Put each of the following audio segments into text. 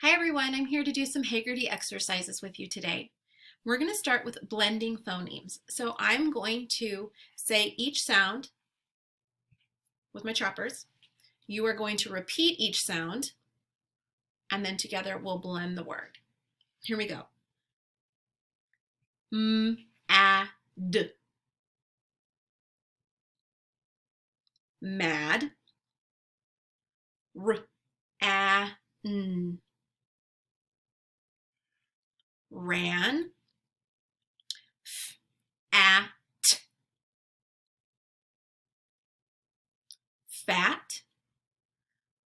Hi everyone, I'm here to do some Heggerty exercises with you today. We're going to start with blending phonemes. So I'm going to say each sound with my choppers. You are going to repeat each sound, and then together we'll blend the word. Here we go. M, a, d. Mad. R, a, n. Ran. F, a, t. Fat.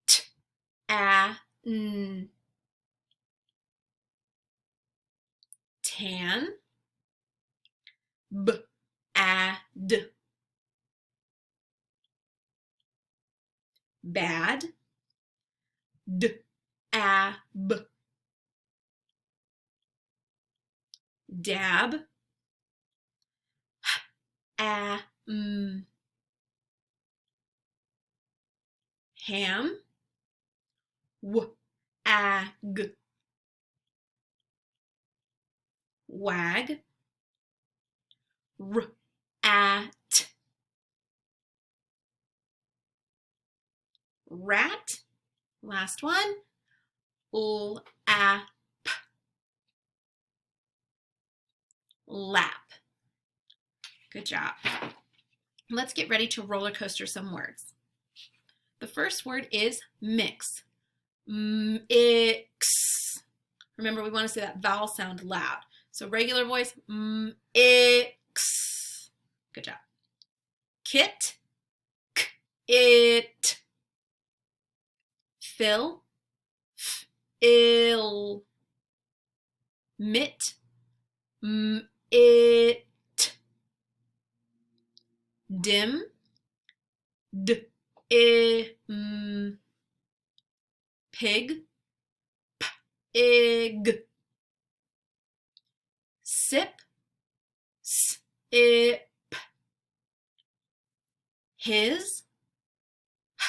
T, a, n. Tan. B, a, d. Bad. D, a, b. Dab. A, m. Ham. W, a, g. Wag. R, a, t. Rat. Last one. L, a, p. Lap. Good job. Let's get ready to roller coaster some words. The first word is mix. Mix. Remember, we want to say that vowel sound loud. So regular voice, mix. Good job. Kit, k, it. Fill, f, ill. Mit, it. Dim, d, I. Pig, p, ig. Sip, s, ip. His, h,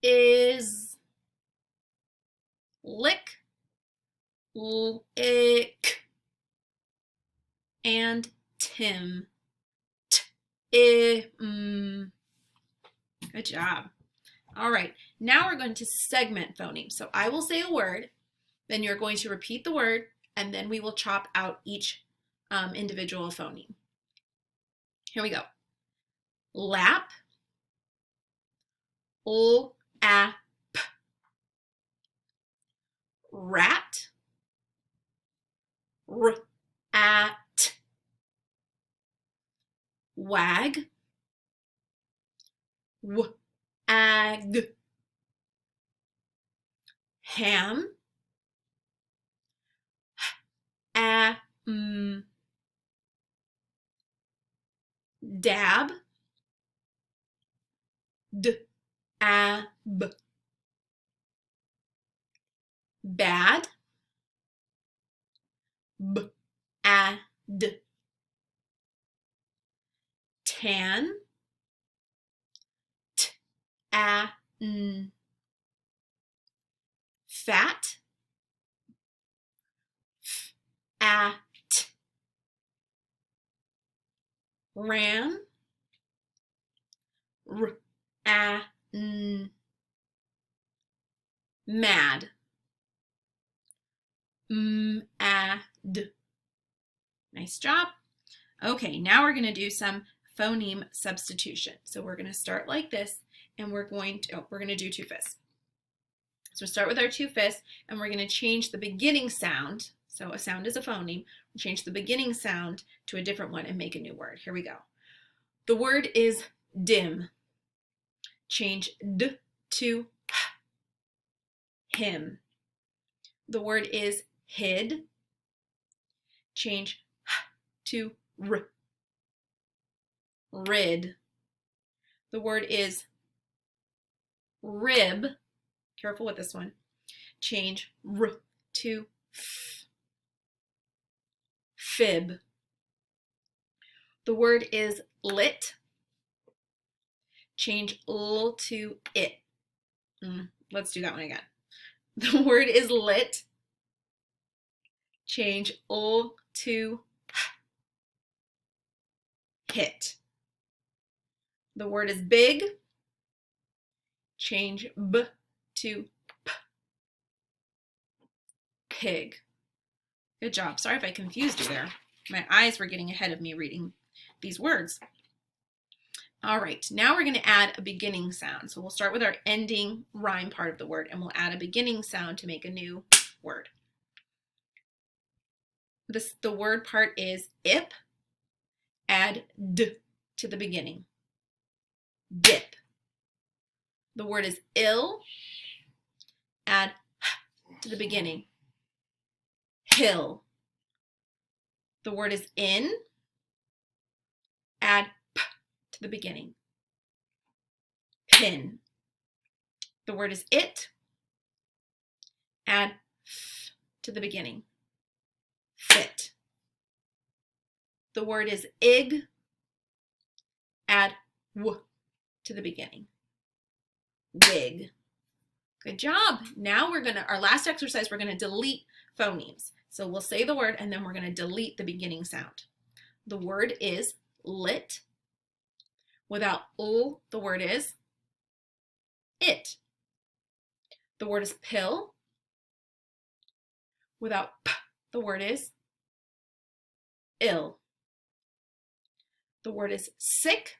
is. Lick, lick. And Tim, t, I. Good job. All right, now we're going to segment phonemes. So I will say a word, then you're going to repeat the word, and then we will chop out each individual phoneme. Here we go. Lap, l, a, p. Rat, r, a, t. Wag, w, a, g. Ham, h, a, m. Dab, d, a, b. Bad, b, a, d. Tan, t, a, n. Fat, f, a, t. Ran, r, a, n. Mad, a, d. Nice job. Okay, now we're going to do some phoneme substitution. So we're going to start like this, and we're going to do two fists. So start with our two fists, and we're going to change the beginning sound. So a sound is a phoneme. We'll change the beginning sound to a different one and make a new word. Here we go. The word is dim. Change d to h. Him. The word is hid. Change h to r. Rid. The word is rib. Careful with this one. Change r to f. Fib. The word is lit. Change l to it. Let's do that one again. The word is lit. Change l to hit. The word is big. Change b to p. Pig. Good job. Sorry if I confused you there. My eyes were getting ahead of me reading these words. All right, now we're going to add a beginning sound. So we'll start with our ending rhyme part of the word, and we'll add a beginning sound to make a new word. The word part is ip. Add d to the beginning. Dip. The word is ill. Add h to the beginning. Hill. The word is in. Add p to the beginning. Pin. The word is it. Add f to the beginning. Fit. The word is ig. Add w to the beginning. Wig. Good job. Now our last exercise, we're gonna delete phonemes. So we'll say the word and then we're gonna delete the beginning sound. The word is lit. Without l, the word is it. The word is pill. Without p, the word is ill. The word is sick.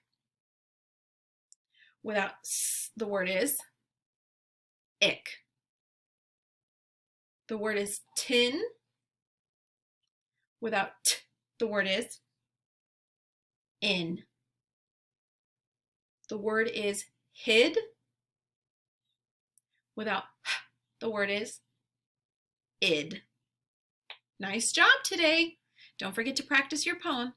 Without s, the word is ick. The word is tin. Without t, the word is in. The word is hid. Without h, the word is id. Nice job today. Don't forget to practice your poem.